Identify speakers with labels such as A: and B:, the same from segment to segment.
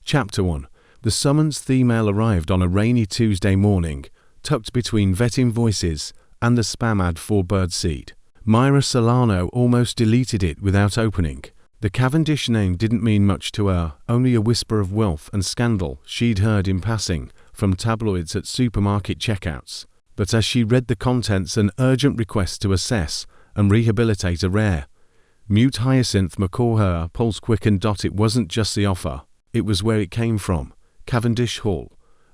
A: Chapter 1. The summons email arrived on a rainy Tuesday morning, tucked between vetting voices and the spam ad for birdseed. Mira Solano almost deleted it without opening. The Cavendish name didn't mean much to her, only a whisper of wealth and scandal she'd heard in passing from tabloids at supermarket checkouts. But as she read the contents, an urgent request to assess and rehabilitate a rare, mute hyacinth macaw heir pulsed quick, and it wasn't just the offer, it was where it came from. Cavendish Hall,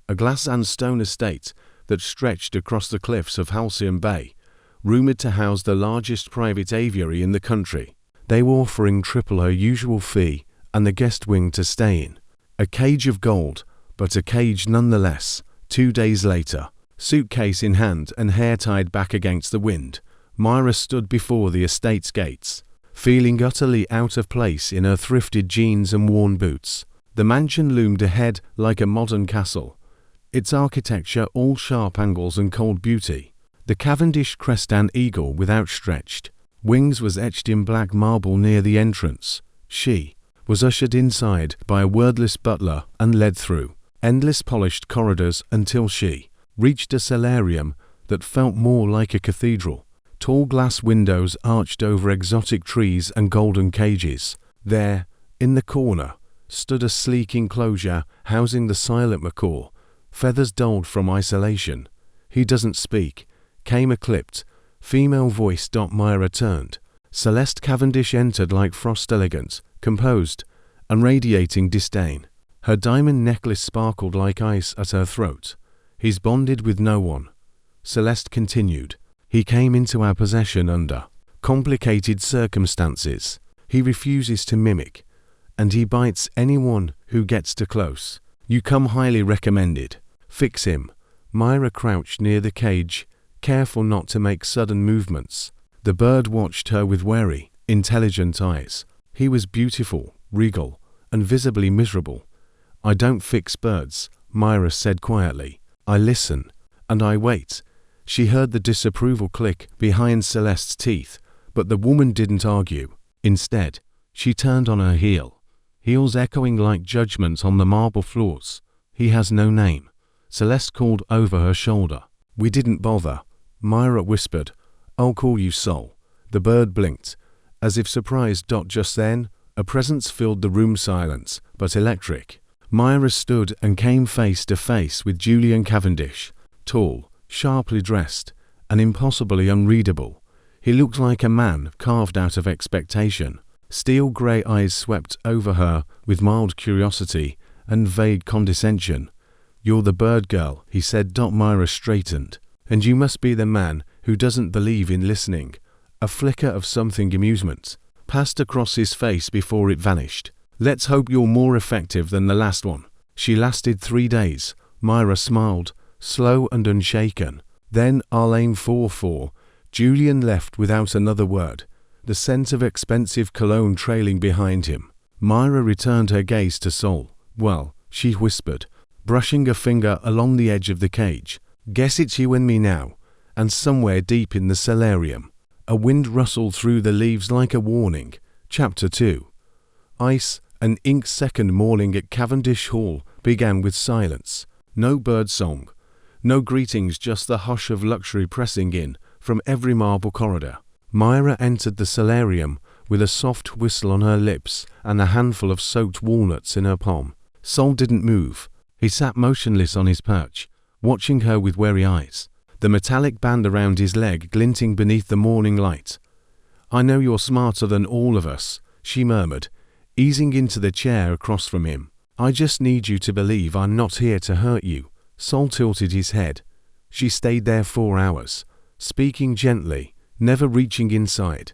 A: a glass and stone estate that stretched across the cliffs of Halcyon Bay, rumoured to house the largest private aviary in the country. They were offering triple her usual fee and the guest wing to stay in. A cage of gold, but a cage nonetheless. 2 days later, suitcase in hand and hair tied back against the wind, Mira stood before the estate's gates, feeling utterly out of place in her thrifted jeans and worn boots. The mansion loomed ahead like a modern castle, its architecture all sharp angles and cold beauty. The Cavendish Crestan eagle with outstretched wings was etched in black marble near the entrance. She was ushered inside by a wordless butler and led through endless polished corridors until she reached a solarium that felt more like a cathedral. Tall glass windows arched over exotic trees and golden cages. There, in the corner, stood a sleek enclosure housing the silent macaw, feathers dulled from isolation. He doesn't speak, came a clipped, female voice. Mira turned. Celeste Cavendish entered like frost, elegant, composed, and radiating disdain. Her diamond necklace sparkled like ice at her throat. He's bonded with no one, Celeste continued. He came into our possession under complicated circumstances. He refuses to mimic, and he bites anyone who gets too close. You come highly recommended. Fix him. Mira crouched near the cage, careful not to make sudden movements. The bird watched her with wary, intelligent eyes. He was beautiful, regal, and visibly miserable. I don't fix birds, Mira said quietly. I listen, and I wait. She heard the disapproval click behind Celeste's teeth, but the woman didn't argue. Instead, she turned on her heel, heels echoing like judgment on the marble floors. He has no name, Celeste called over her shoulder. We didn't bother, Mira whispered. I'll call you Sol. The bird blinked, as if surprised. Just then, a presence filled the room, silence, but electric. Mira stood and came face to face with Julian Cavendish, tall, sharply dressed, and impossibly unreadable. He looked like a man carved out of expectation. Steel grey eyes swept over her with mild curiosity and vague condescension. You're the bird girl, he said. Mira straightened. And you must be the man who doesn't believe in listening. A flicker of something amusement passed across his face before it vanished. Let's hope you're more effective than the last one. She lasted 3 days. Mira smiled, slow and unshaken. Then I'll aim for 4. Julian left without another word, the scent of expensive cologne trailing behind him. Mira returned her gaze to Sol. Well, she whispered, brushing a finger along the edge of the cage. Guess it's you and me now. And somewhere deep in the solarium, a wind rustled through the leaves like a warning. Chapter 2. Ice and ink. Second morning at Cavendish Hall began with silence. No bird song, no greetings, just the hush of luxury pressing in from every marble corridor. Mira entered the solarium with a soft whistle on her lips and a handful of soaked walnuts in her palm. Sol didn't move. He sat motionless on his perch, watching her with wary eyes, the metallic band around his leg glinting beneath the morning light. I know you're smarter than all of us, she murmured, easing into the chair across from him. I just need you to believe I'm not here to hurt you. Sol tilted his head. She stayed there 4 hours, speaking gently, never reaching inside,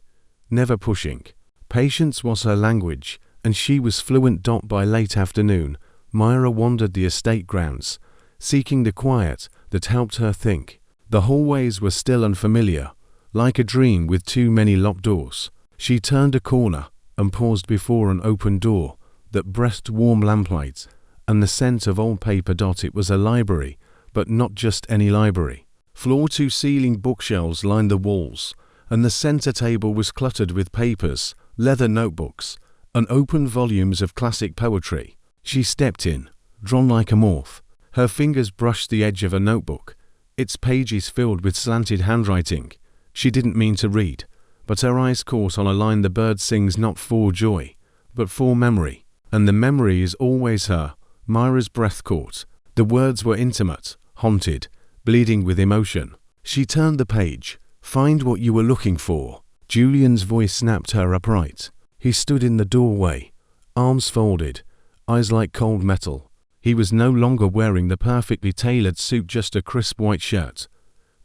A: never pushing. Patience was her language, and she was fluent. By late afternoon, Mira wandered the estate grounds, seeking the quiet that helped her think. The hallways were still unfamiliar, like a dream with too many locked doors. She turned a corner and paused before an open door that breathed warm lamplight and the scent of old paper. It was a library, but not just any library. Floor-to-ceiling bookshelves lined the walls, and the center table was cluttered with papers, leather notebooks, and open volumes of classic poetry. She stepped in, drawn like a moth. Her fingers brushed the edge of a notebook, its pages filled with slanted handwriting. She didn't mean to read, but her eyes caught on a line: the bird sings not for joy, but for memory. And the memory is always her. Mira's breath caught. The words were intimate, haunted, bleeding with emotion. She turned the page. Find what you were looking for. Julian's voice snapped her upright. He stood in the doorway, arms folded, eyes like cold metal. He was no longer wearing the perfectly tailored suit, just a crisp white shirt,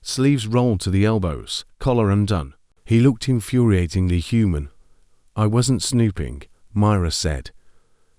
A: sleeves rolled to the elbows, collar undone. He looked infuriatingly human. I wasn't snooping, Mira said,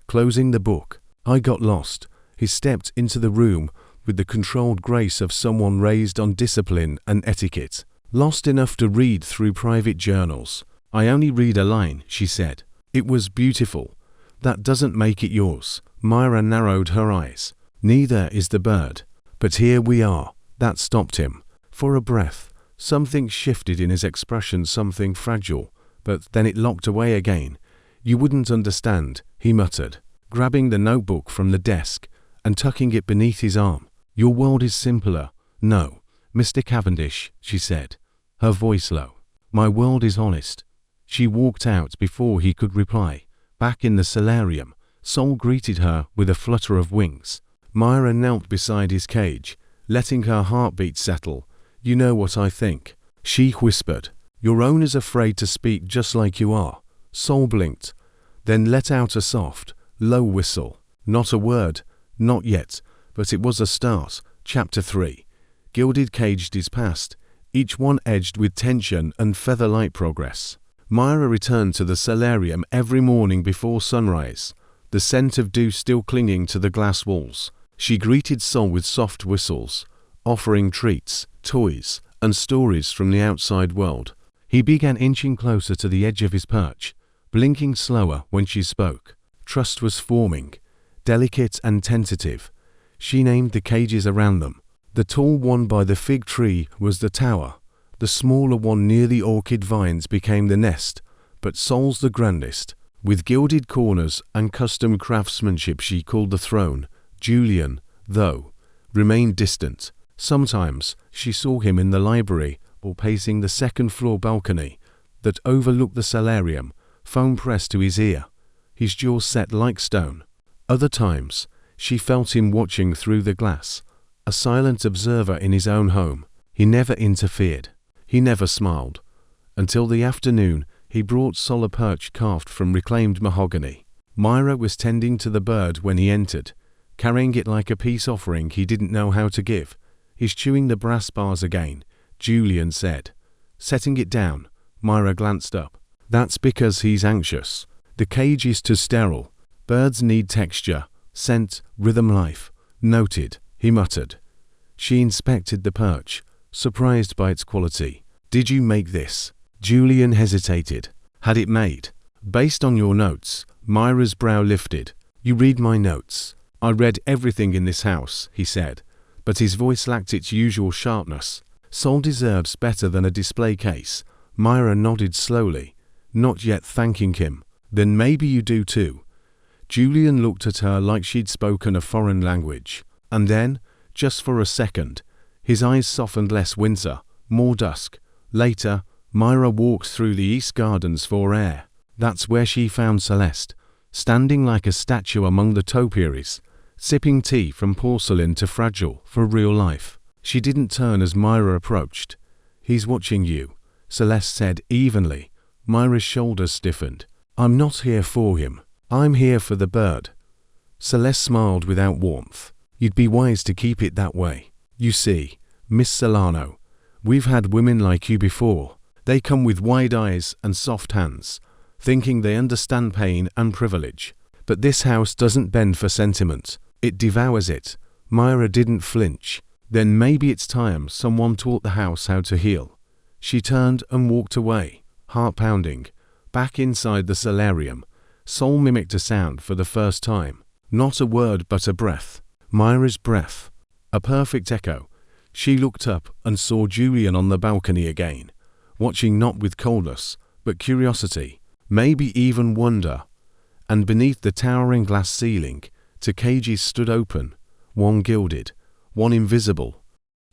A: closing the book. I got lost. He stepped into the room with the controlled grace of someone raised on discipline and etiquette. Lost enough to read through private journals. I only read a line, she said. It was beautiful. That doesn't make it yours. Mira narrowed her eyes. Neither is the bird. But here we are. That stopped him. For a breath, something shifted in his expression, something fragile, but then it locked away again. You wouldn't understand, he muttered, grabbing the notebook from the desk and tucking it beneath his arm. Your world is simpler. No, Mr. Cavendish, she said, her voice low. My world is honest. She walked out before he could reply. Back in the solarium, Sol greeted her with a flutter of wings. Mira knelt beside his cage, letting her heartbeat settle. You know what I think, she whispered. Your owner's afraid to speak, just like you are. Sol blinked, then let out a soft, low whistle. Not a word, not yet, but it was a start. Chapter 3. Gilded caged is past, each one edged with tension and feather-light progress. Mira returned to the solarium every morning before sunrise, the scent of dew still clinging to the glass walls. She greeted Sol with soft whistles, offering treats, toys, and stories from the outside world. He began inching closer to the edge of his perch, blinking slower when she spoke. Trust was forming, delicate and tentative. She named the cages around them. The tall one by the fig tree was the tower. The smaller one near the orchid vines became the nest, but Sol's the grandest, with gilded corners and custom craftsmanship she called the throne. Julian, though, remained distant. Sometimes she saw him in the library or pacing the second-floor balcony that overlooked the solarium, phone pressed to his ear, his jaw set like stone. Other times she felt him watching through the glass, a silent observer in his own home. He never interfered. He never smiled. Until the afternoon, he brought Sol a perch carved from reclaimed mahogany. Mira was tending to the bird when he entered, carrying it like a peace offering he didn't know how to give. He's chewing the brass bars again, Julian said. Setting it down, Mira glanced up. That's because he's anxious. The cage is too sterile. Birds need texture, scent, rhythm, life. Noted, he muttered. She inspected the perch, surprised by its quality. Did you make this? Julian hesitated. Had it made? Based on your notes. Mira's brow lifted. You read my notes. I read everything in this house, he said, but his voice lacked its usual sharpness. Sol deserves better than a display case. Mira nodded slowly, not yet thanking him. Then maybe you do too. Julian looked at her like she'd spoken a foreign language. And then, just for a second, his eyes softened, less winter, more dusk. Later, Mira walked through the east gardens for air. That's where she found Celeste, standing like a statue among the topiaries, sipping tea from porcelain to fragile for real life. She didn't turn as Mira approached. He's watching you, Celeste said evenly. Mira's shoulders stiffened. I'm not here for him. I'm here for the bird. Celeste smiled without warmth. You'd be wise to keep it that way. You see, Miss Solano, we've had women like you before. They come with wide eyes and soft hands, thinking they understand pain and privilege. But this house doesn't bend for sentiment. It devours it. Mira didn't flinch. Then maybe it's time someone taught the house how to heal. She turned and walked away, heart pounding. Back inside the solarium, Sol mimicked a sound for the first time. Not a word but a breath. Mira's breath. A perfect echo. She looked up and saw Julian on the balcony again, watching not with coldness, but curiosity, maybe even wonder. And beneath the towering glass ceiling, Two cages stood open, one gilded, one invisible.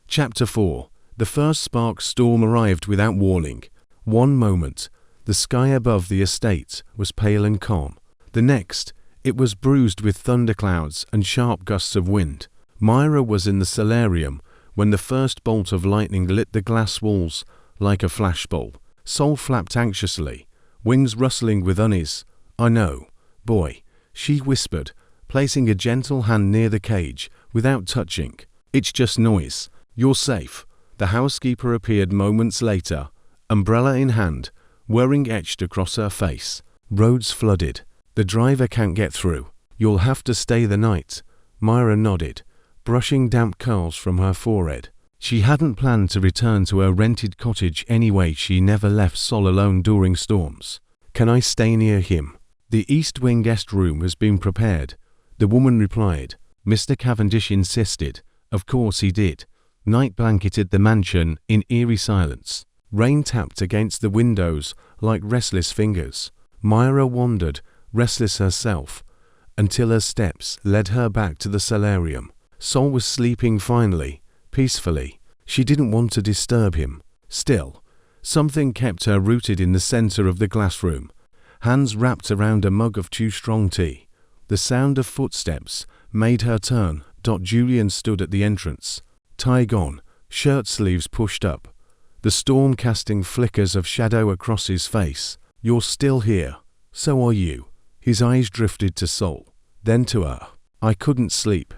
A: Chapter 4. The first spark storm arrived without warning. One moment, the sky above the estate was pale and calm. The next, it was bruised with thunderclouds and sharp gusts of wind. Mira was in the solarium when the first bolt of lightning lit the glass walls like a flashbulb. Sol flapped anxiously, wings rustling with unease. "I know, boy," she whispered, placing a gentle hand near the cage without touching. "It's just noise. You're safe." The housekeeper appeared moments later, umbrella in hand, worrying etched across her face. "Roads flooded. The driver can't get through. You'll have to stay the night." Mira nodded, brushing damp curls from her forehead. She hadn't planned to return to her rented cottage anyway. She never left Sol alone during storms. "Can I stay near him?" "The East Wing guest room has been prepared," the woman replied. Mr. Cavendish insisted. Of course he did. Night blanketed the mansion in eerie silence. Rain tapped against the windows like restless fingers. Mira wandered, restless herself, until her steps led her back to the solarium. Sol was sleeping finally, peacefully. She didn't want to disturb him. Still, something kept her rooted in the center of the glass room, hands wrapped around a mug of too strong tea. The sound of footsteps made her turn. Julian stood at the entrance, tie gone, shirt sleeves pushed up, the storm casting flickers of shadow across his face. "You're still here. So are you." His eyes drifted to Sol, then to her. "I couldn't sleep."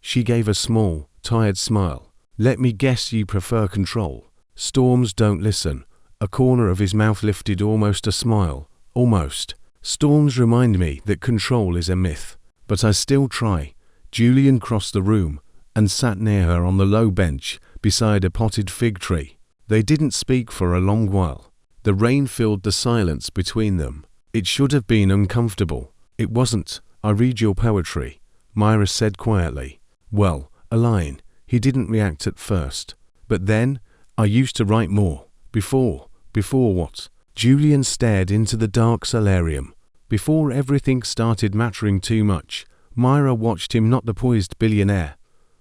A: She gave a small, tired smile. "Let me guess you prefer control." "Storms don't listen." A corner of his mouth lifted, almost a smile. "Almost. Storms remind me that control is a myth. But I still try." Julian crossed the room and sat near her on the low bench beside a potted fig tree. They didn't speak for a long while. The rain filled the silence between them. It should have been uncomfortable. It wasn't. "I read your poetry," Mira said quietly. "Well, a line." He didn't react at first. "But then, I used to write more. Before what?" Julian stared into the dark solarium. "Before everything started mattering too much." Mira watched him, not the poised billionaire,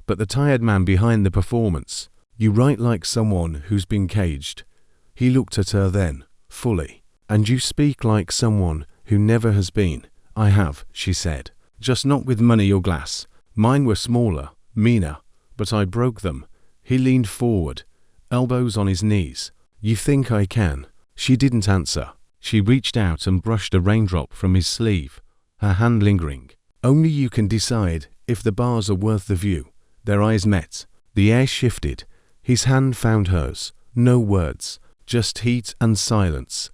A: but the tired man behind the performance. "You write like someone who's been caged." He looked at her then, fully. "And you speak like someone who never has been." "I have," she said. "Just not with money or glass. Mine were smaller, meaner, but I broke them." He leaned forward, elbows on his knees. "You think I can?" She didn't answer. She reached out and brushed a raindrop from his sleeve, her hand lingering. "Only you can decide if the bars are worth the view." Their eyes met. The air shifted. His hand found hers. No words, just heat and silence.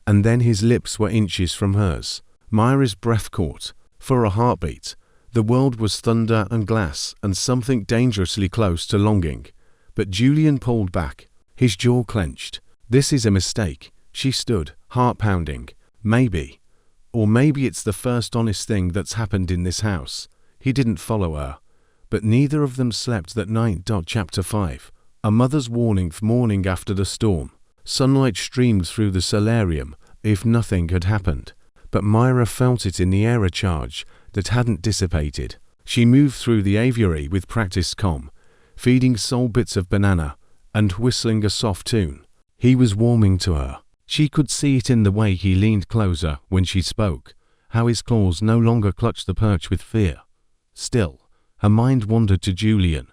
A: And then his lips were inches from hers. Mira's breath caught. For a heartbeat. The world was thunder and glass and something dangerously close to longing. But Julian pulled back. His jaw clenched. "This is a mistake." She stood, heart pounding. "Maybe. Or maybe it's the first honest thing that's happened in this house." He didn't follow her. But neither of them slept that night. Chapter 5. A mother's warning. Morning after the storm. Sunlight streamed through the solarium, if nothing had happened. But Mira felt it in the air, a charge that hadn't dissipated. She moved through the aviary with practiced calm, feeding Sol bits of banana and whistling a soft tune. He was warming to her. She could see it in the way he leaned closer when she spoke, how his claws no longer clutched the perch with fear. Still, her mind wandered to Julian.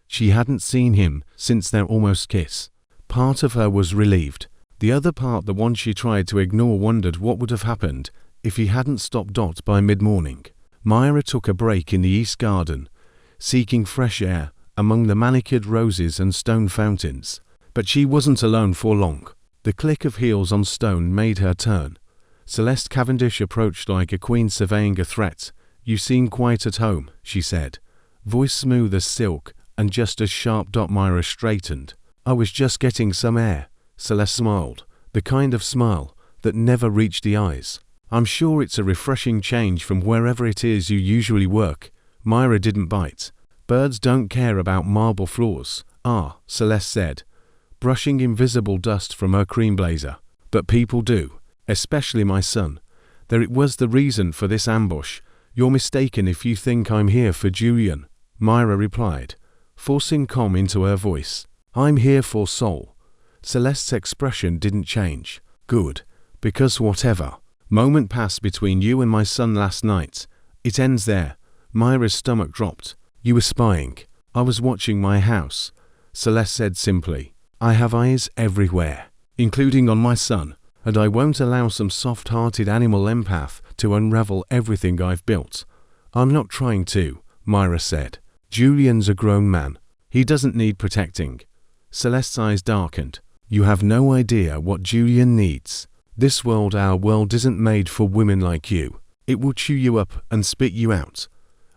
A: She hadn't seen him since their almost kiss. Part of her was relieved. The other part, the one she tried to ignore, wondered what would have happened if he hadn't stopped by mid-morning. Mira took a break in the east garden, seeking fresh air among the manicured roses and stone fountains. But she wasn't alone for long. The click of heels on stone made her turn. Celeste Cavendish approached like a queen surveying a threat. "You seem quite at home," she said, voice smooth as silk and just as sharp. Mira straightened. "I was just getting some air." Celeste smiled, the kind of smile that never reached the eyes. "I'm sure it's a refreshing change from wherever it is you usually work." Mira didn't bite. "Birds don't care about marble floors." "Ah," Celeste said, brushing invisible dust from her cream blazer. "But people do, especially my son. There it was the reason for this ambush." "You're mistaken if you think I'm here for Julian," Mira replied, forcing calm into her voice. "I'm here for Sol." Celeste's expression didn't change. "Good, because whatever moment passed between you and my son last night, it ends there." Mira's stomach dropped. "You were spying." "I was watching my house," Celeste said simply. "I have eyes everywhere, including on my son, and I won't allow some soft-hearted animal empath to unravel everything I've built." "I'm not trying to," Mira said. "Julian's a grown man. He doesn't need protecting." Celeste's eyes darkened. "You have no idea what Julian needs. This world, our world, isn't made for women like you. It will chew you up and spit you out.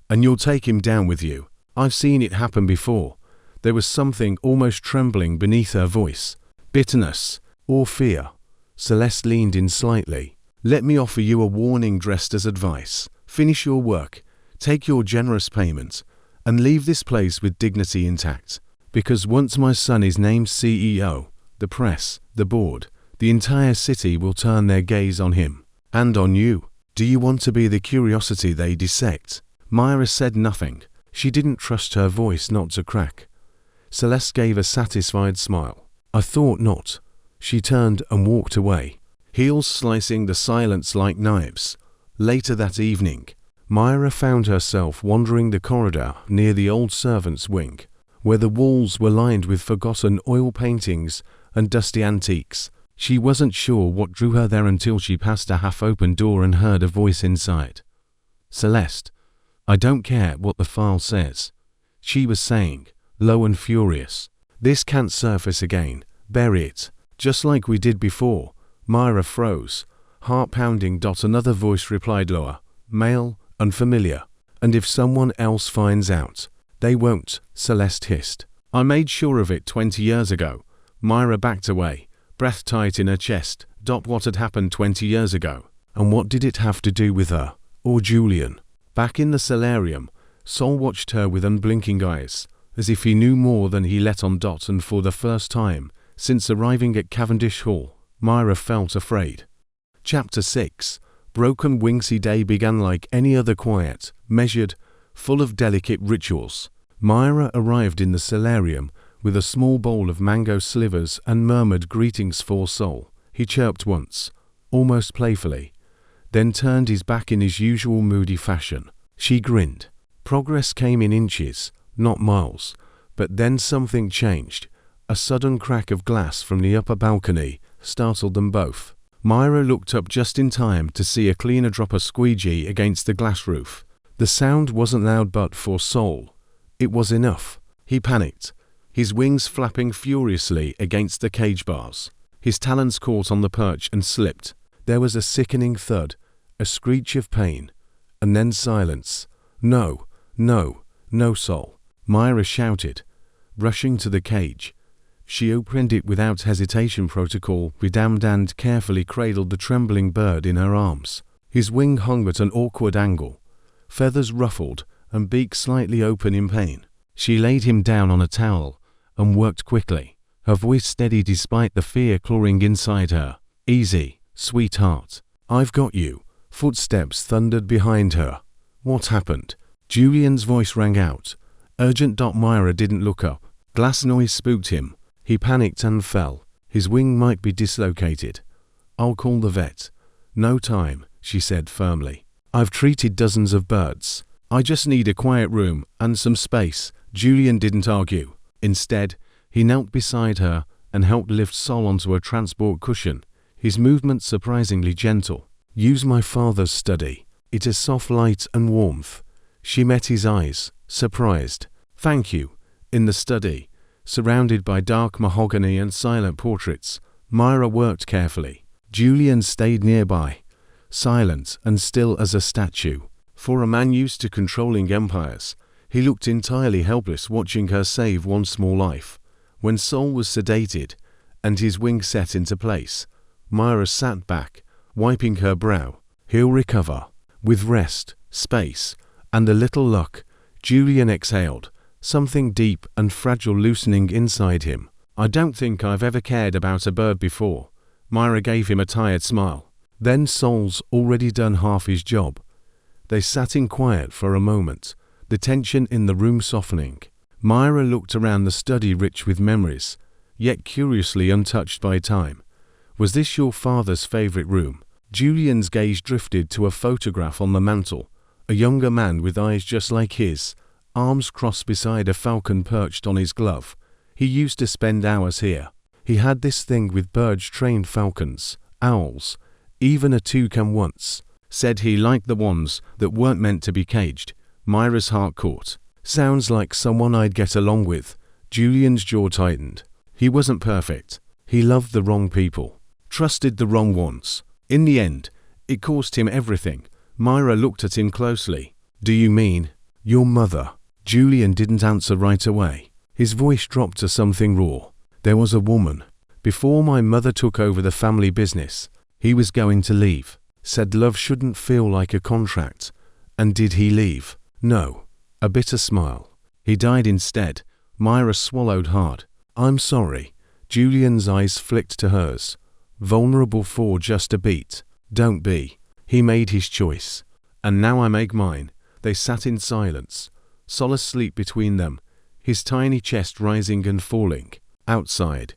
A: And you'll take him down with you. I've seen it happen before." There was something almost trembling beneath her voice. Bitterness or fear. Celeste leaned in slightly. "Let me offer you a warning dressed as advice. Finish your work, take your generous payment, and leave this place with dignity intact. Because once my son is named CEO, the press, the board, the entire city will turn their gaze on him. And on you. Do you want to be the curiosity they dissect?" Mira said nothing. She didn't trust her voice not to crack. Celeste gave a satisfied smile. "I thought not." She turned and walked away, heels slicing the silence like knives. Later that evening, Mira found herself wandering the corridor near the old servants' wing, where the walls were lined with forgotten oil paintings and dusty antiques. She wasn't sure what drew her there until she passed a half-open door and heard a voice inside. "Celeste, I don't care what the file says," she was saying, low and furious. "This can't surface again. Bury it, just like we did before." Mira froze, heart pounding. Another voice replied, lower, male, unfamiliar. "And if someone else finds out?" "They won't," Celeste hissed. "I made sure of it 20 years ago." Mira backed away, breath tight in her chest. What had happened 20 years ago? And what did it have to do with her? Or Julian? Back in the solarium, Sol watched her with unblinking eyes, as if he knew more than he let on. And for the first time since arriving at Cavendish Hall, Mira felt afraid. Chapter 6. Broken Wings. Day began like any other, quiet, measured, full of delicate rituals. Mira arrived in the solarium with a small bowl of mango slivers and murmured greetings for Sol. He chirped once, almost playfully, then turned his back in his usual moody fashion. She grinned. Progress came in inches, not miles, but then something changed. A sudden crack of glass from the upper balcony startled them both. Mira looked up just in time to see a cleaner drop a squeegee against the glass roof. The sound wasn't loud, but for Sol, it was enough. He panicked, his wings flapping furiously against the cage bars. His talons caught on the perch and slipped. There was a sickening thud, a screech of pain, and then silence. "No, no, no, Sol," Mira shouted, rushing to the cage. She opened it without hesitation. Protocol redammed and carefully cradled the trembling bird in her arms. His wing hung at an awkward angle, feathers ruffled and beak slightly open in pain. She laid him down on a towel and worked quickly, her voice steady despite the fear clawing inside her. "Easy, sweetheart. I've got you." Footsteps thundered behind her. What happened? Julian's voice rang out. Urgent. Mira didn't look up. Glass noise spooked him. He panicked and fell. His wing might be dislocated. "I'll call the vet." "No time," she said firmly. "I've treated dozens of birds. I just need a quiet room and some space." Julian didn't argue. Instead, he knelt beside her and helped lift Sol onto a transport cushion, his movements surprisingly gentle. "Use my father's study. It is soft light and warmth." She met his eyes, surprised. "Thank you." In the study, surrounded by dark mahogany and silent portraits, Mira worked carefully. Julian stayed nearby, silent and still as a statue. For a man used to controlling empires, he looked entirely helpless watching her save one small life. When Sol was sedated and his wing set into place, Mira sat back, wiping her brow. "He'll recover. With rest, space, and a little luck." Julian exhaled, something deep and fragile loosening inside him. "I don't think I've ever cared about a bird before." Mira gave him a tired smile. "Then Sol's already done half his job." They sat in quiet for a moment, the tension in the room softening. Mira looked around the study rich with memories, yet curiously untouched by time. Was this your father's favorite room? Julian's gaze drifted to a photograph on the mantel, a younger man with eyes just like his, arms crossed beside a falcon perched on his glove. He used to spend hours here. He had this thing with birds-trained falcons, owls, even a toucan once. Said he liked the ones that weren't meant to be caged. Mira's heart caught. Sounds like someone I'd get along with. Julian's jaw tightened. He wasn't perfect. He loved the wrong people. Trusted the wrong ones. In the end, it cost him everything. Mira looked at him closely. Do you mean your mother? Julian didn't answer right away. His voice dropped to something raw. There was a woman. Before my mother took over the family business, he was going to leave. Said love shouldn't feel like a contract. And did he leave? No. A bitter smile. He died instead. Mira swallowed hard. I'm sorry. Julian's eyes flicked to hers. Vulnerable for just a beat. Don't be. He made his choice. And now I make mine. They sat in silence. Solace sleep between them, his tiny chest rising and falling. Outside,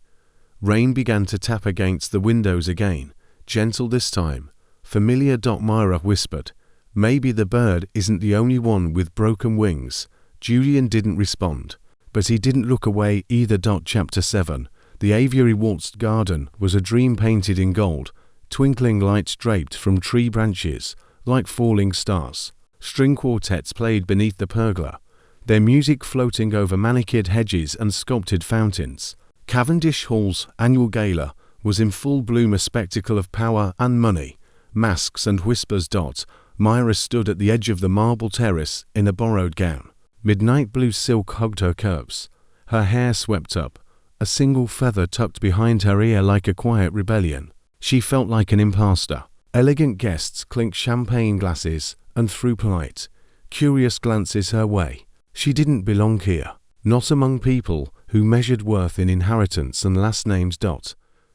A: rain began to tap against the windows again, gentle this time. Familiar. Mira whispered, maybe the bird isn't the only one with broken wings. Julian didn't respond, but he didn't look away either. Chapter 7. The aviary waltzed garden was a dream painted in gold, twinkling lights draped from tree branches, like falling stars. String quartets played beneath the pergola, their music floating over manicured hedges and sculpted fountains. Cavendish Hall's annual gala was in full bloom, a spectacle of power and money, masks and whispers. Mira stood at the edge of the marble terrace in a borrowed gown. Midnight blue silk hugged her curves. Her hair swept up, a single feather tucked behind her ear like a quiet rebellion. She felt like an imposter. Elegant guests clinked champagne glasses and threw polite, curious glances her way. She didn't belong here, not among people who measured worth in inheritance and last names.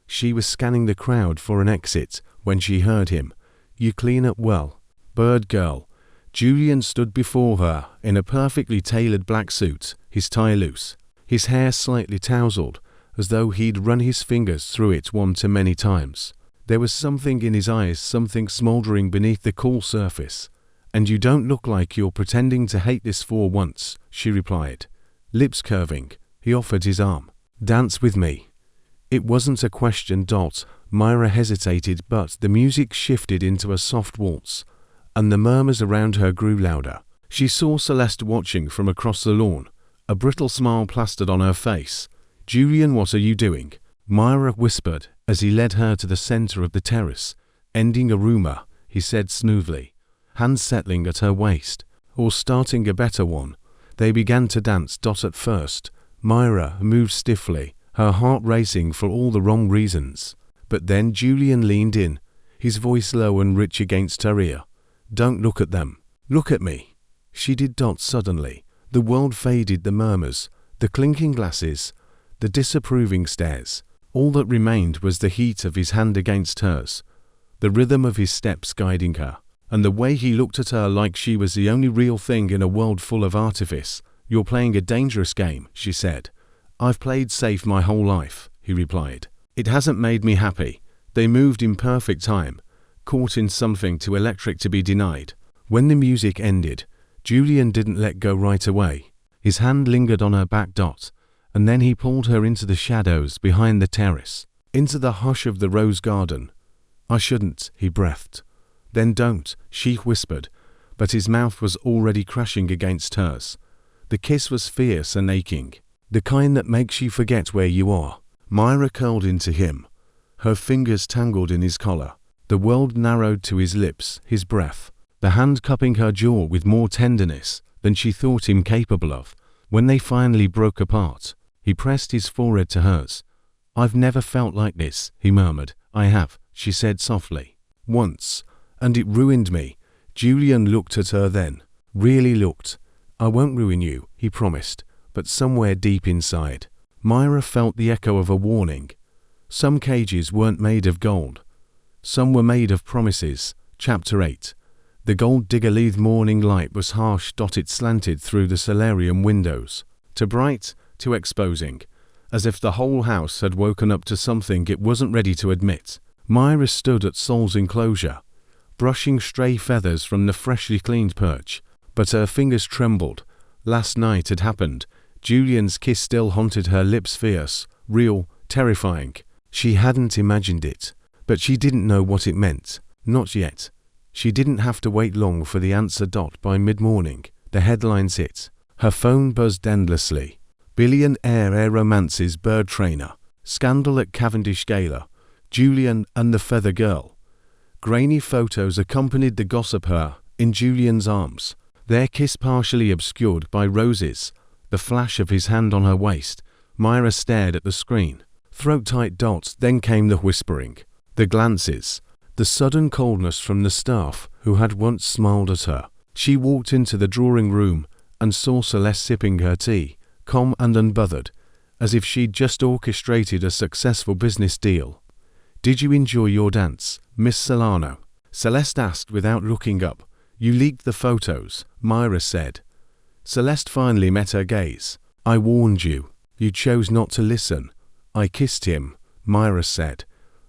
A: She was scanning the crowd for an exit when she heard him. You clean up well, bird girl. Julian stood before her in a perfectly tailored black suit, his tie loose, his hair slightly tousled, as though he'd run his fingers through it one too many times. There was something in his eyes, something smoldering beneath the cool surface. And you don't look like you're pretending to hate this for once, she replied. Lips curving, he offered his arm. Dance with me. It wasn't a question. Mira hesitated, but the music shifted into a soft waltz, and the murmurs around her grew louder. She saw Celeste watching from across the lawn, a brittle smile plastered on her face. Julian, what are you doing? Mira whispered as he led her to the center of the terrace. Ending a rumor, he said smoothly, hands settling at her waist, or starting a better one. They began to dance. At first, Mira moved stiffly, her heart racing for all the wrong reasons. But then Julian leaned in, his voice low and rich against her ear. Don't look at them. Look at me. She did. Suddenly, the world faded, the murmurs, the clinking glasses, the disapproving stares. All that remained was the heat of his hand against hers, the rhythm of his steps guiding her, and the way he looked at her like she was the only real thing in a world full of artifice. You're playing a dangerous game, she said. I've played safe my whole life, he replied. It hasn't made me happy. They moved in perfect time, caught in something too electric to be denied. When the music ended, Julian didn't let go right away. His hand lingered on her back. And then he pulled her into the shadows behind the terrace, into the hush of the rose garden. I shouldn't, he breathed. Then don't, she whispered, but his mouth was already crashing against hers. The kiss was fierce and aching, the kind that makes you forget where you are. Mira curled into him, her fingers tangled in his collar. The world narrowed to his lips, his breath, the hand cupping her jaw with more tenderness than she thought him capable of. When they finally broke apart, he pressed his forehead to hers. I've never felt like this, he murmured. I have, she said softly. Once, and it ruined me. Julian looked at her then, really looked. I won't ruin you, he promised, but somewhere deep inside, Mira felt the echo of a warning. Some cages weren't made of gold. Some were made of promises. Chapter 8. The 𝐦𝐨𝐫𝐞 morning light was harsh. It slanted through the solarium windows, too bright, too exposing, as if the whole house had woken up to something it wasn't ready to admit. Mira stood at Sol's enclosure, brushing stray feathers from the freshly cleaned perch, but her fingers trembled. Last night had happened. Julian's kiss still haunted her lips, fierce, real, terrifying. She hadn't imagined it, but she didn't know what it meant. Not yet. She didn't have to wait long for the answer. By mid-morning, the headlines hit. Her phone buzzed endlessly. Billionaire romances bird trainer. Scandal at Cavendish Gala. Julian and the feather girl. Grainy photos accompanied the gossip. Her in Julian's arms, their kiss partially obscured by roses, the flash of his hand on her waist. Mira stared at the screen, throat-tight. Then came the whispering, the glances, the sudden coldness from the staff who had once smiled at her. She walked into the drawing room and saw Celeste sipping her tea, calm and unbothered, as if she'd just orchestrated a successful business deal. "Did you enjoy your dance, Miss Solano?" Celeste asked without looking up. "You leaked the photos," Mira said. Celeste finally met her gaze. "I warned you. You chose not to listen." "I kissed him," Mira said,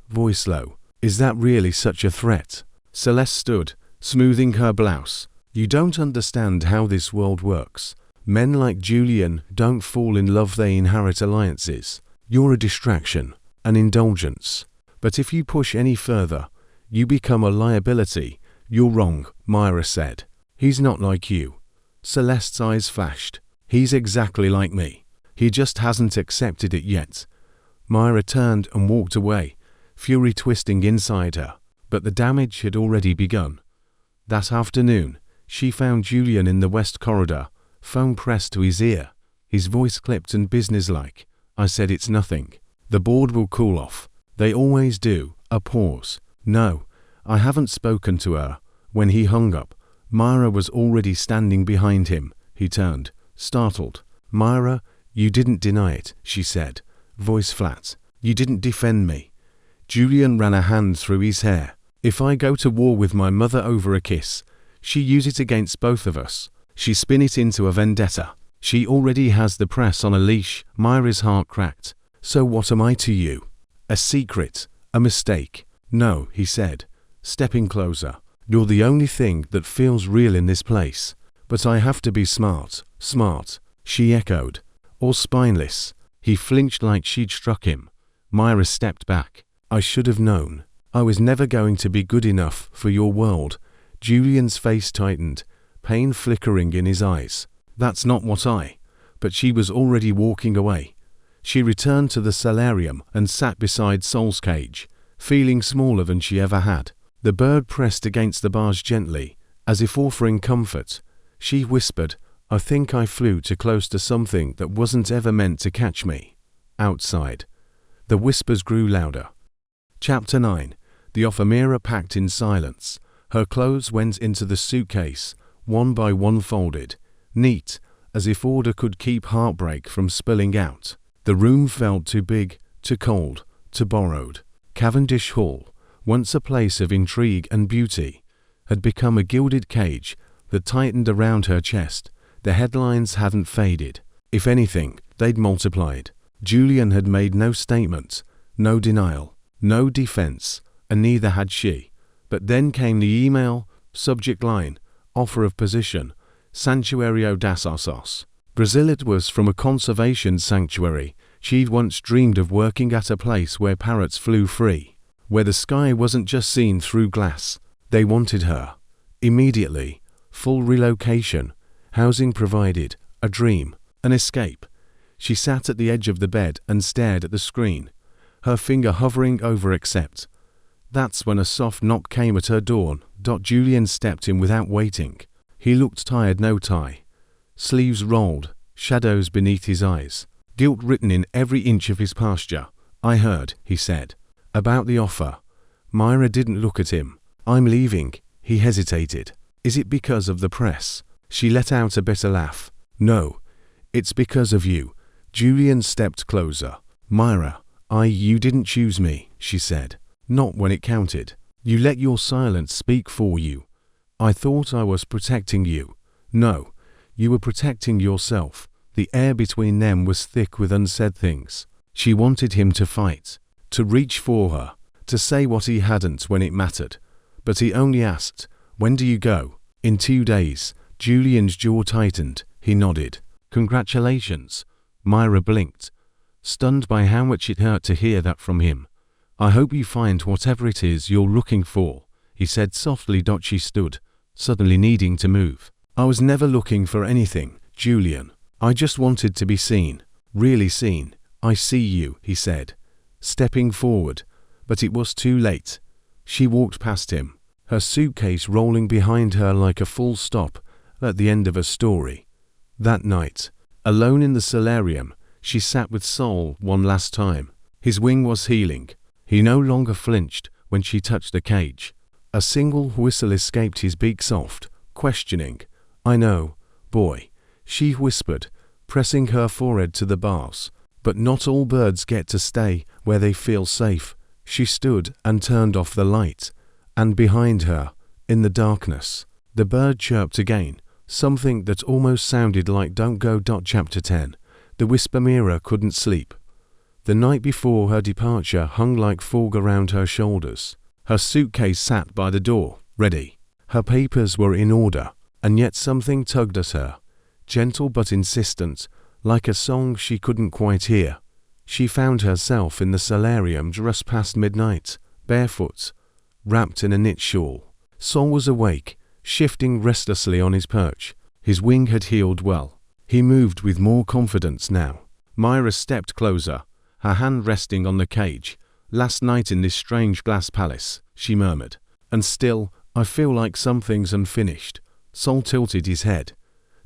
A: voice low. "Is that really such a threat?" Celeste stood, smoothing her blouse. "You don't understand how this world works. Men like Julian don't fall in love, they inherit alliances. You're a distraction, an indulgence. But if you push any further, you become a liability." "You're wrong," Mira said. "He's not like you." Celeste's eyes flashed. "He's exactly like me. He just hasn't accepted it yet." Mira turned and walked away, fury twisting inside her, but the damage had already begun. That afternoon, she found Julian in the West Corridor, phone pressed to his ear, his voice clipped and businesslike. "I said it's nothing. The board will cool off. They always do." A pause. "No, I haven't spoken to her." When he hung up, Mira was already standing behind him. He turned, startled. "Mira, you didn't deny it," she said, voice flat. "You didn't defend me." Julian ran a hand through his hair. "If I go to war with my mother over a kiss, she use it against both of us. She spin it into a vendetta. She already has the press on a leash." Mira's heart cracked. "So what am I to you? A secret? A mistake?" "No," he said, stepping closer. "You're the only thing that feels real in this place. But I have to be smart." "Smart," she echoed. "Or spineless." He flinched like she'd struck him. Mira stepped back. "I should have known. I was never going to be good enough for your world." Julian's face tightened, pain flickering in his eyes. "That's not what I—" But she was already walking away. She returned to the solarium and sat beside Sol's cage, feeling smaller than she ever had. The bird pressed against the bars gently, as if offering comfort. She whispered, "I think I flew too close to something that wasn't ever meant to catch me." Outside, the whispers grew louder. Chapter 9. The offer. Mira packed in silence. Her clothes went into the suitcase, one by one folded, neat, as if order could keep heartbreak from spilling out. The room felt too big, too cold, too borrowed. Cavendish Hall, once a place of intrigue and beauty, had become a gilded cage that tightened around her chest. The headlines hadn't faded. If anything, they'd multiplied. Julian had made no statement, no denial, no defense, and neither had she. But then came the email, subject line, offer of position, Santuario das Osos. Brazil. It was from a conservation sanctuary. She'd once dreamed of working at a place where parrots flew free, where the sky wasn't just seen through glass. They wanted her. Immediately. Full relocation, housing provided, a dream, an escape. She sat at the edge of the bed and stared at the screen, her finger hovering over accept. That's when a soft knock came at her door. Julian stepped in without waiting. He looked tired, no tie. Sleeves rolled, shadows beneath his eyes, guilt written in every inch of his posture. "I heard," he said, "about the offer." Mira didn't look at him. "I'm leaving." He hesitated. "Is it because of the press?" She let out a bitter laugh. "No, it's because of you." Julian stepped closer. "Mira, you didn't choose me," she said. "Not when it counted. You let your silence speak for you." I thought I was protecting you. No, you were protecting yourself. The air between them was thick with unsaid things. She wanted him to fight, to reach for her, to say what he hadn't when it mattered. But he only asked, "When do you go?" "In 2 days." Julian's jaw tightened. He nodded. "Congratulations." Mira blinked, stunned by how much it hurt to hear that from him. "I hope you find whatever it is you're looking for," he said softly. She stood, suddenly needing to move. "I was never looking for anything, Julian. I just wanted to be seen, really seen." "I see you," he said, stepping forward, but it was too late. She walked past him, her suitcase rolling behind her like a full stop at the end of a story. That night, alone in the solarium, she sat with Sol one last time. His wing was healing. He no longer flinched when she touched the cage. A single whistle escaped his beak, soft, questioning. "I know, boy," she whispered, pressing her forehead to the bars. "But not all birds get to stay where they feel safe." She stood and turned off the light, and behind her, in the darkness, the bird chirped again, something that almost sounded like "Don't go." Chapter 10. The whisper. Mira couldn't sleep. The night before her departure hung like fog around her shoulders. Her suitcase sat by the door, ready. Her papers were in order, and yet something tugged at her, gentle but insistent, like a song she couldn't quite hear. She found herself in the solarium just past midnight, barefoot, wrapped in a knit shawl. Sol was awake, shifting restlessly on his perch. His wing had healed well. He moved with more confidence now. Mira stepped closer, her hand resting on the cage. "Last night in this strange glass palace," she murmured. "And still, I feel like something's unfinished." Sol tilted his head.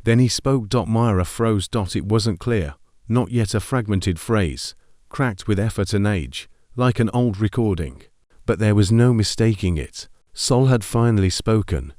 A: Then he spoke. Mira froze. It wasn't clear, not yet, a fragmented phrase, cracked with effort and age, like an old recording. But there was no mistaking it. Sol had finally spoken.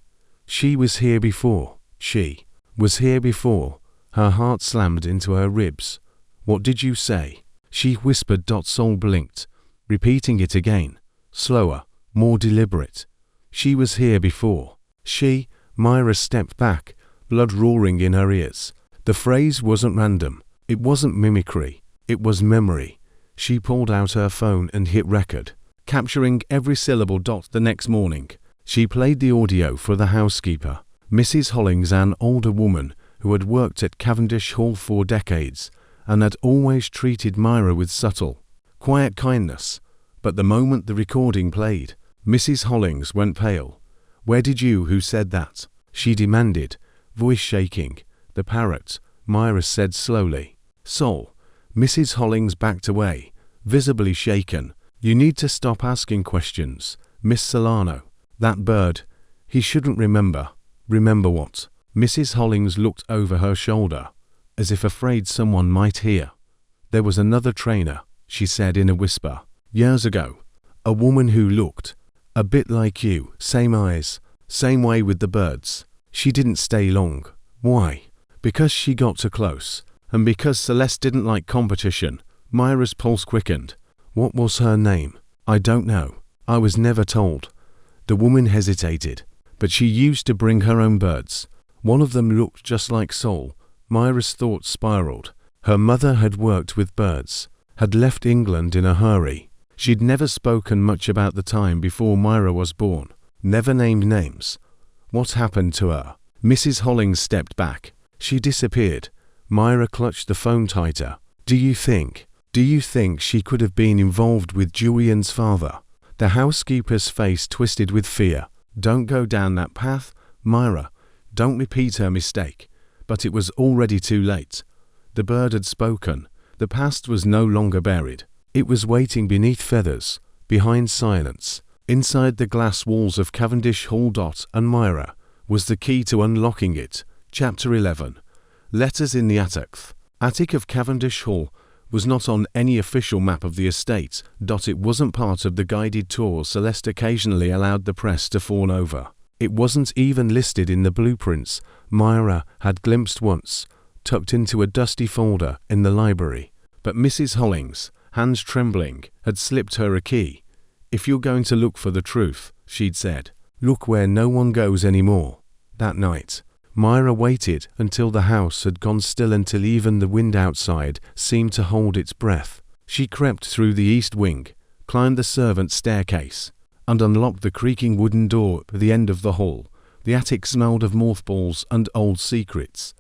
A: She was here before. She was here before. Her heart slammed into her ribs. "What did you say?" she whispered. Sol blinked, repeating it again, slower, more deliberate. "She was here before." She. Mira stepped back, blood roaring in her ears. The phrase wasn't random. It wasn't mimicry. It was memory. She pulled out her phone and hit record, capturing every syllable. The next morning, she played the audio for the housekeeper, Mrs. Hollings, an older woman who had worked at Cavendish Hall for decades and had always treated Mira with subtle, quiet kindness. But the moment the recording played, Mrs. Hollings went pale. "Where did you? Who said that?" she demanded, voice shaking. "The Parrot," Mira said slowly. "Sol." Mrs. Hollings backed away, visibly shaken. "You need to stop asking questions, Miss Solano. That bird, he shouldn't remember." "Remember what?" Mrs. Hollings looked over her shoulder, as if afraid someone might hear. "There was another trainer," she said in a whisper. "Years ago. A woman who looked a bit like you. Same eyes, same way with the birds. She didn't stay long." "Why?" "Because she got too close. And because Celeste didn't like competition." Mira's pulse quickened. "What was her name?" "I don't know. I was never told." The woman hesitated. "But she used to bring her own birds. One of them looked just like Sol." Mira's thoughts spiraled. Her mother had worked with birds, had left England in a hurry. She'd never spoken much about the time before Mira was born, never named names. What happened to her? Mrs. Hollings stepped back. She disappeared. Mira clutched the phone tighter. Do you think she could have been involved with Julian's father?" The housekeeper's face twisted with fear. "Don't go down that path, Mira. Don't repeat her mistake." But it was already too late. The bird had spoken. The past was no longer buried. It was waiting beneath feathers, behind silence, inside the glass walls of Cavendish Hall. And Mira was the key to unlocking it. Chapter 11. Letters in the attic of Cavendish Hall was not on any official map of the estate. It wasn't part of the guided tour Celeste occasionally allowed the press to fawn over. It wasn't even listed in the blueprints Mira had glimpsed once, tucked into a dusty folder in the library. But Mrs. Hollings, hands trembling, had slipped her a key. "If you're going to look for the truth," she'd said, Look where no one goes anymore. That night, Mira waited until the house had gone still, until even the wind outside seemed to hold its breath. She crept through the east wing, climbed the servants' staircase, and unlocked the creaking wooden door at the end of the hall. The attic smelled of mothballs and old secrets.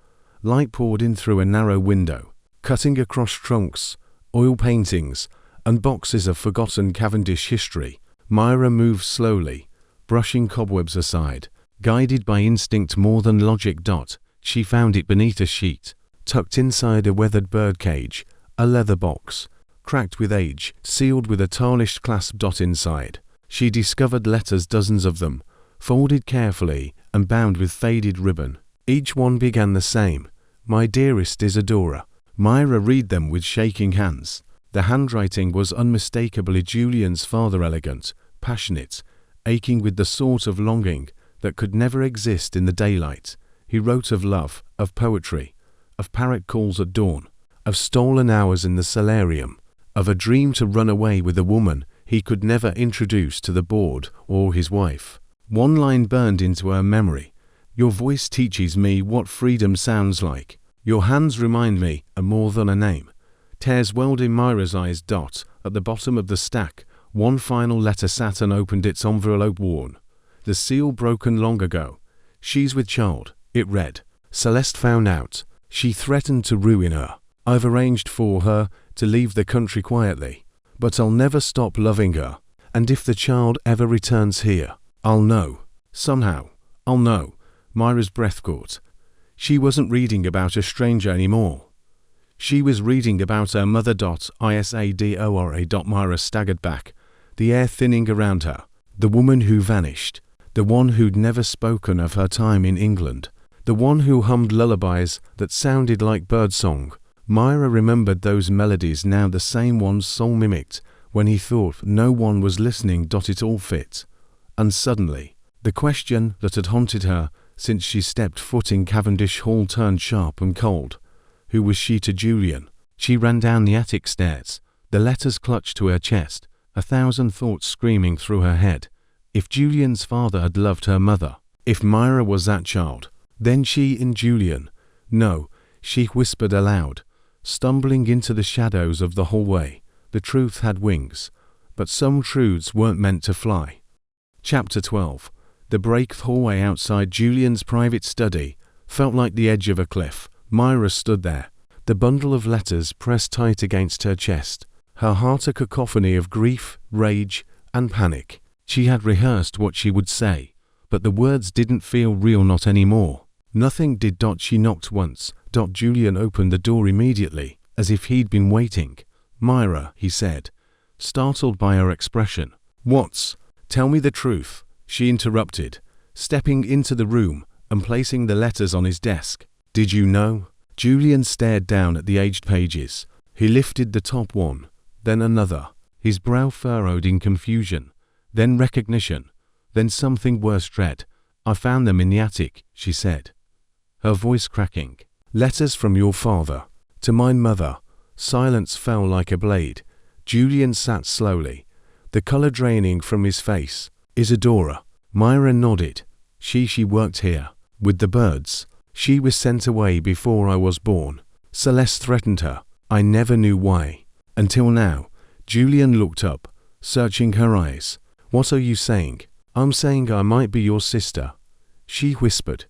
A: Light poured in through a narrow window, cutting across trunks, oil paintings, and boxes of forgotten Cavendish history. Mira moved slowly, brushing cobwebs aside. Guided by instinct more than logic. She found it beneath a sheet, tucked inside a weathered birdcage, a leather box, cracked with age, sealed with a tarnished clasp. Inside, she discovered letters, dozens of them, folded carefully and bound with faded ribbon. Each one began the same: "My dearest Isadora." Mira read them with shaking hands. The handwriting was unmistakably Julian's father, elegant, passionate, aching with the sort of longing that could never exist in the daylight. He wrote of love, of poetry, of parrot calls at dawn, of stolen hours in the solarium, of a dream to run away with a woman he could never introduce to the board or his wife. One line burned into her memory: "Your voice teaches me what freedom sounds like. Your hands remind me of more than a name." Tears welled in Mira's eyes. At the bottom of the stack, one final letter sat unopened, its envelope worn, the seal broken long ago. "She's with child," it read. "Celeste found out. She threatened to ruin her. I've arranged for her to leave the country quietly, but I'll never stop loving her. And if the child ever returns here, I'll know. Somehow, I'll know." Mira's breath caught. She wasn't reading about a stranger anymore. She was reading about her mother. Isadora. Mira staggered back, the air thinning around her. The woman who vanished. The one who'd never spoken of her time in England. The one who hummed lullabies that sounded like birdsong. Mira remembered those melodies now, the same ones Sol mimicked when he thought no one was listening. It all fit. And suddenly, the question that had haunted her since she stepped foot in Cavendish Hall turned sharp and cold. Who was she to Julian? She ran down the attic stairs, the letters clutched to her chest, 1,000 thoughts screaming through her head. If Julian's father had loved her mother, if Mira was that child, then she in Julian. No, she whispered aloud, stumbling into the shadows of the hallway. The truth had wings, but some truths weren't meant to fly. Chapter 12. The break hallway outside Julian's private study felt like the edge of a cliff. Mira stood there, the bundle of letters pressed tight against her chest, her heart a cacophony of grief, rage, and panic. She had rehearsed what she would say, but the words didn't feel real, not anymore. Nothing did. She knocked once. Julian opened the door immediately, as if he'd been waiting. "Mira," he said, startled by her expression. "What's? Tell me the truth," she interrupted, stepping into the room and placing the letters on his desk. "Did you know?" Julian stared down at the aged pages. He lifted the top one, then another, his brow furrowed in confusion, then recognition, then something worse, dread. "I found them in the attic," she said, her voice cracking. "Letters from your father to my mother." Silence fell like a blade. Julian sat slowly, the color draining from his face. "Isadora." Mira nodded. She worked here, with the birds. "She was sent away before I was born. Celeste threatened her. I never knew why. Until now." Julian looked up, searching her eyes. "What are you saying?" "I'm saying I might be your sister," she whispered,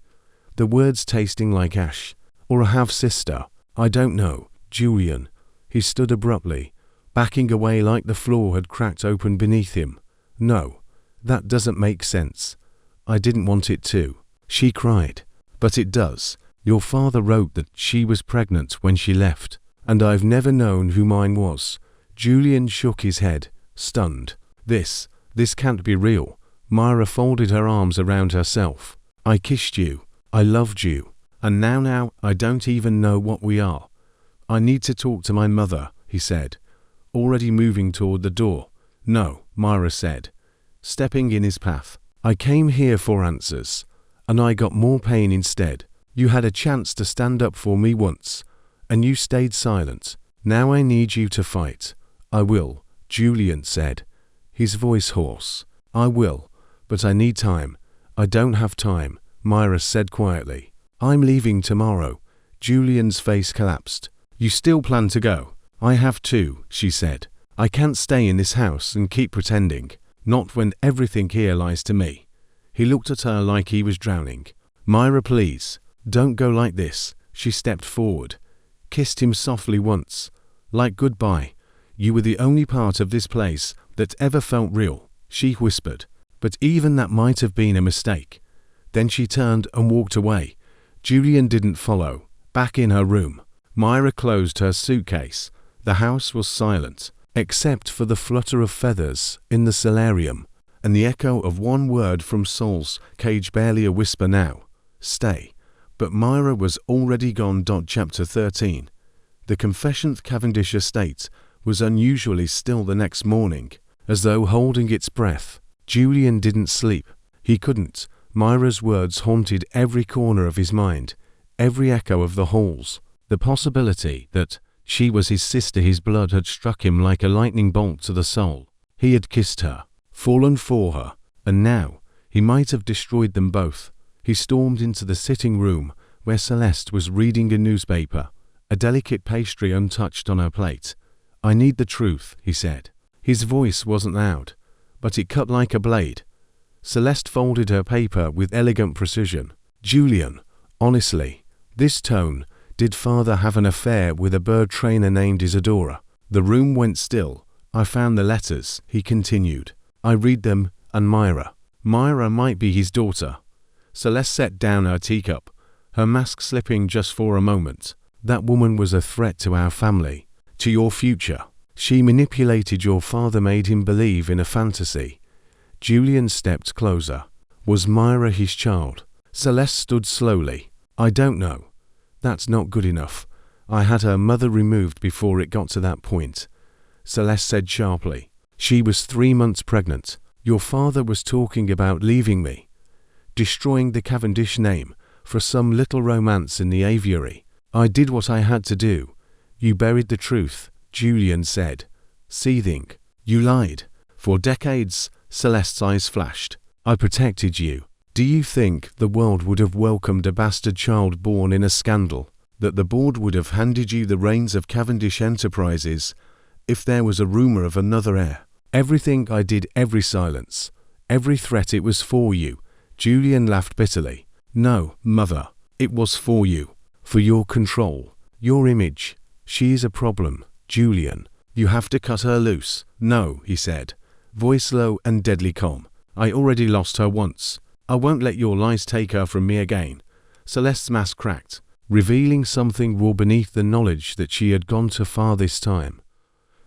A: the words tasting like ash. "Or a half-sister. I don't know." "Julian." He stood abruptly, backing away like the floor had cracked open beneath him. "No, that doesn't make sense. I didn't want it to." She cried. "But it does. Your father wrote that she was pregnant when she left, and I've never known who mine was." Julian shook his head, stunned. This can't be real." Mira folded her arms around herself. "I kissed you. I loved you. And now I don't even know what we are." "I need to talk to my mother," he said, already moving toward the door. "No," Mira said, stepping in his path. "I came here for answers, and I got more pain instead. You had a chance to stand up for me once, and you stayed silent. Now I need you to fight." "I will," Julian said, his voice hoarse. "I will, but I need time. I don't have time, Mira said quietly. I'm leaving tomorrow. Julian's face collapsed. You still plan to go? I have too, she said. I can't stay in this house and keep pretending. Not when everything here lies to me. He looked at her like he was drowning. Mira, please, don't go like this. She stepped forward, kissed him softly once. Like goodbye. You were the only part of this place that ever felt real, she whispered. But even that might have been a mistake. Then she turned and walked away. Julian didn't follow. Back in her room, Mira closed her suitcase. The house was silent, except for the flutter of feathers in the solarium and the echo of one word from Saul's cage, barely a whisper now. Stay. But Mira was already gone. Chapter 13. The confession at Cavendish Estate was unusually still the next morning, as though holding its breath. Julian didn't sleep. He couldn't. Mira's words haunted every corner of his mind, every echo of the halls. The possibility that she was his sister, his blood, had struck him like a lightning bolt to the soul. He had kissed her, fallen for her, and now he might have destroyed them both. He stormed into the sitting room where Celeste was reading a newspaper, a delicate pastry untouched on her plate. I need the truth, he said. His voice wasn't loud, but it cut like a blade. Celeste folded her paper with elegant precision. Julian, honestly, this tone. Did father have an affair with a bird trainer named Isadora? The room went still. I found the letters, he continued. I read them, and Mira might be his daughter. Celeste set down her teacup, her mask slipping just for a moment. That woman was a threat to our family, to your future. She manipulated your father, made him believe in a fantasy. Julian stepped closer. Was Mira his child? Celeste stood slowly. I don't know. That's not good enough. I had her mother removed before it got to that point. Celeste said sharply. She was 3 months pregnant. Your father was talking about leaving me, destroying the Cavendish name for some little romance in the aviary. I did what I had to do. You buried the truth, Julian said, seething. You lied. For decades, Celeste's eyes flashed. I protected you. Do you think the world would have welcomed a bastard child born in a scandal? That the board would have handed you the reins of Cavendish Enterprises if there was a rumor of another heir? Everything I did, every silence, every threat, it was for you. Julian laughed bitterly. No, mother, it was for you. For your control, your image. She is a problem, Julian. You have to cut her loose. No, he said, voice low and deadly calm. I already lost her once. I won't let your lies take her from me again. Celeste's mask cracked, revealing something raw beneath the knowledge that she had gone too far this time.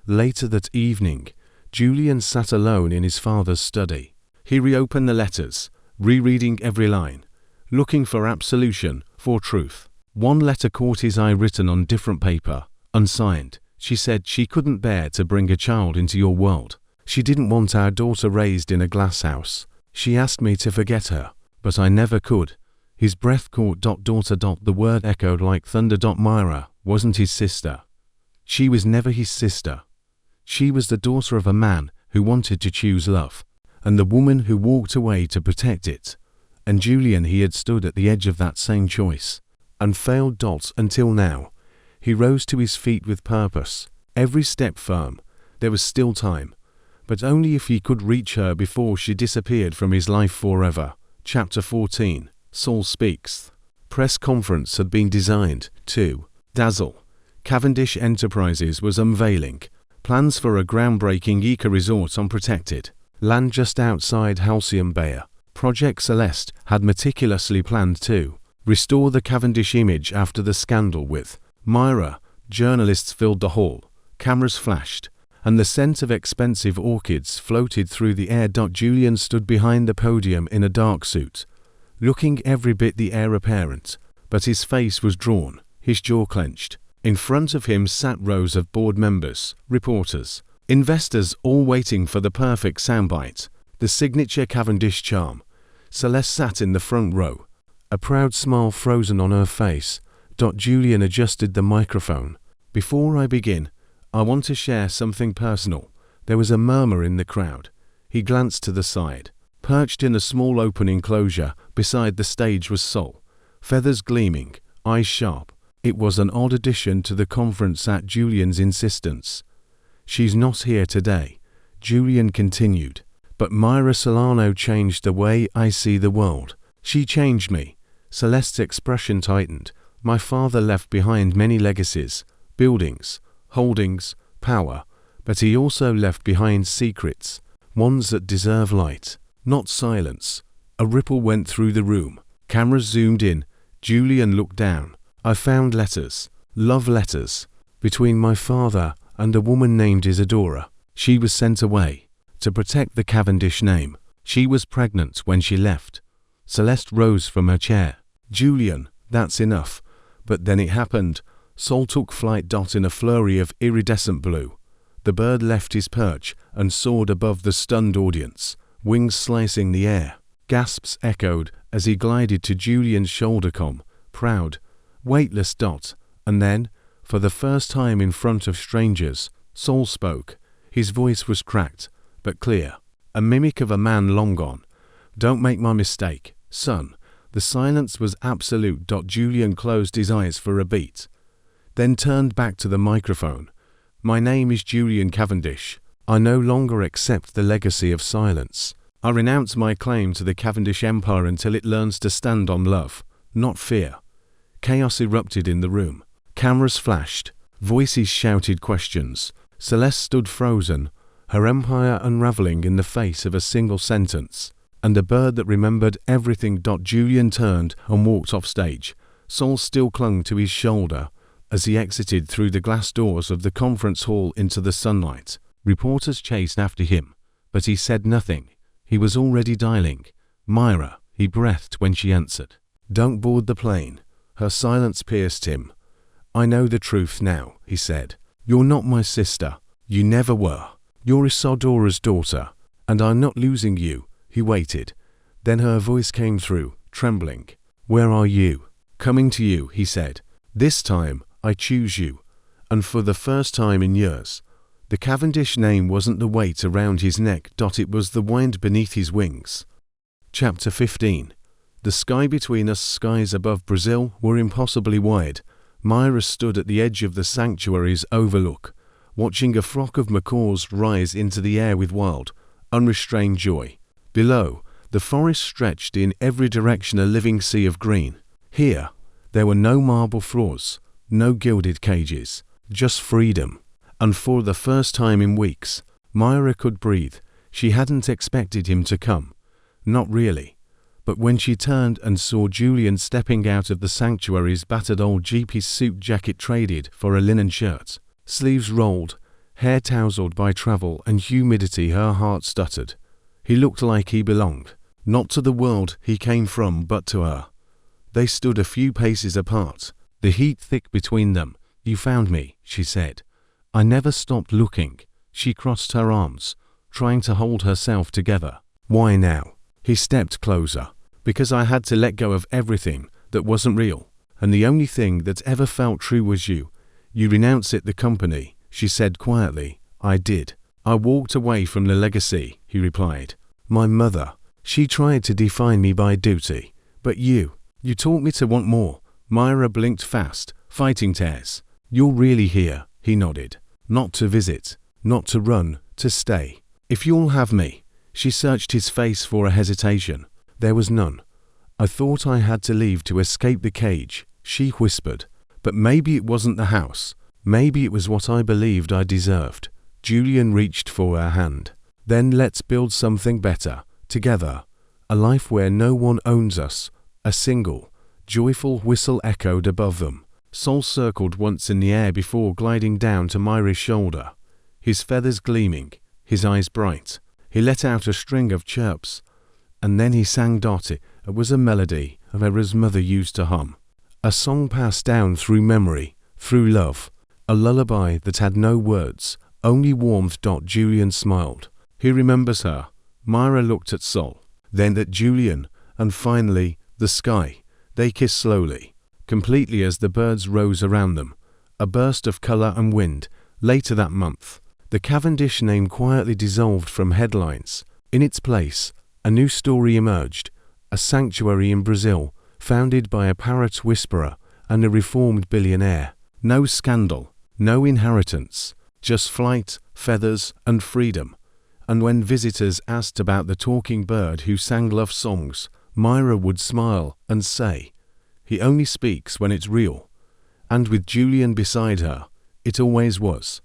A: Later that evening, Julian sat alone in his father's study. He reopened the letters, rereading every line, looking for absolution, for truth. One letter caught his eye, written on different paper, unsigned. She said she couldn't bear to bring a child into your world. She didn't want our daughter raised in a glass house. She asked me to forget her, but I never could. His breath caught. Daughter. The word echoed like thunder. Mira wasn't his sister. She was never his sister. She was the daughter of a man who wanted to choose love, and the woman who walked away to protect it. And Julian, he had stood at the edge of that same choice, and failed. Until now. He rose to his feet with purpose, every step firm. There was still time, but only if he could reach her before she disappeared from his life forever. Chapter 14. Saul Speaks. Press conference had been designed to dazzle. Cavendish Enterprises was unveiling plans for a groundbreaking eco-resort on protected land just outside Halcyon Bay. Project Celeste had meticulously planned to restore the Cavendish image after the scandal with Mira. Journalists filled the hall, cameras flashed, and the scent of expensive orchids floated through the air. Julian stood behind the podium in a dark suit, looking every bit the heir apparent, but his face was drawn, his jaw clenched. In front of him sat rows of board members, reporters, investors, all waiting for the perfect soundbite, the signature Cavendish charm. Celeste sat in the front row, a proud smile frozen on her face. Julian adjusted the microphone. Before I begin, I want to share something personal. There was a murmur in the crowd. He glanced to the side. Perched in a small open enclosure beside the stage was Sol, feathers gleaming, eyes sharp. It was an odd addition to the conference at Julian's insistence. "She's not here today," Julian continued, "but Mira Solano changed the way I see the world. She changed me." Celeste's expression tightened. "My father left behind many legacies, buildings, holdings, power, but he also left behind secrets, ones that deserve light, not silence." A ripple went through the room. Cameras zoomed in. Julian looked down. "I found letters, love letters, between my father and a woman named Isadora. She was sent away to protect the Cavendish name. She was pregnant when she left." Celeste rose from her chair. "Julian, that's enough." But then it happened. Sol took flight. In a flurry of iridescent blue, the bird left his perch and soared above the stunned audience, wings slicing the air. Gasps echoed as he glided to Julian's shoulder, proud, weightless. And then, for the first time in front of strangers, Sol spoke. His voice was cracked, but clear, a mimic of a man long gone. "Don't make my mistake, son." The silence was absolute. Julian closed his eyes for a beat, then turned back to the microphone. "My name is Julian Cavendish. I no longer accept the legacy of silence. I renounce my claim to the Cavendish Empire until it learns to stand on love, not fear." Chaos erupted in the room. Cameras flashed. Voices shouted questions. Celeste stood frozen, her empire unraveling in the face of a single sentence. "And a bird that remembered everything." Julian turned and walked off stage. Sol still clung to his shoulder as he exited through the glass doors of the conference hall into the sunlight. Reporters chased after him, but he said nothing. He was already dialing. "Mira," he breathed when she answered. "Don't board the plane." Her silence pierced him. "I know the truth now," he said. "You're not my sister. You never were. You're Isadora's daughter, and I'm not losing you." He waited. Then her voice came through, trembling. "Where are you?" "Coming to you," he said. "This time, I choose you." And for the first time in years, the Cavendish name wasn't the weight around his neck. It was the wind beneath his wings. Chapter 15. The sky between us, skies above Brazil, were impossibly wide. Mira stood at the edge of the sanctuary's overlook, watching a flock of macaws rise into the air with wild, unrestrained joy. Below, the forest stretched in every direction, a living sea of green. Here, there were no marble floors, no gilded cages, just freedom. And for the first time in weeks, Mira could breathe. She hadn't expected him to come. Not really. But when she turned and saw Julian stepping out of the sanctuary's battered old GP suit jacket traded for a linen shirt, sleeves rolled, hair tousled by travel and humidity, her heart stuttered. He looked like he belonged, not to the world he came from, but to her. They stood a few paces apart, the heat thick between them. "You found me," she said. "I never stopped looking." She crossed her arms, trying to hold herself together. "Why now?" He stepped closer. "Because I had to let go of everything that wasn't real, and the only thing that ever felt true was you. You renounced the company," she said quietly. "I did. I walked away from the legacy," he replied. "My mother, she tried to define me by duty. But you taught me to want more." Mira blinked fast, fighting tears. "You're really here," he nodded. "Not to visit, not to run, to stay. If you'll have me." She searched his face for a hesitation. There was none. "I thought I had to leave to escape the cage," she whispered. "But maybe it wasn't the house. Maybe it was what I believed I deserved." Julian reached for her hand. "Then let's build something better, together. A life where no one owns us." A single, joyful whistle echoed above them. Sol circled once in the air before gliding down to Mira's shoulder, his feathers gleaming, his eyes bright. He let out a string of chirps, and then he sang. It was a melody Mira's mother used to hum. A song passed down through memory, through love. A lullaby that had no words, only warmth. Julian smiled. He remembers her. Mira looked at Sol, then at Julian, and finally, the sky. They kissed slowly, completely, as the birds rose around them. A burst of color and wind. Later that month, the Cavendish name quietly dissolved from headlines. In its place, A new story emerged, a sanctuary in Brazil, founded by a parrot whisperer and a reformed billionaire. No scandal, no inheritance, just flight, feathers, and freedom. And when visitors asked about the talking bird who sang love songs, Mira would smile and say, "He only speaks when it's real." And with Julian beside her, it always was.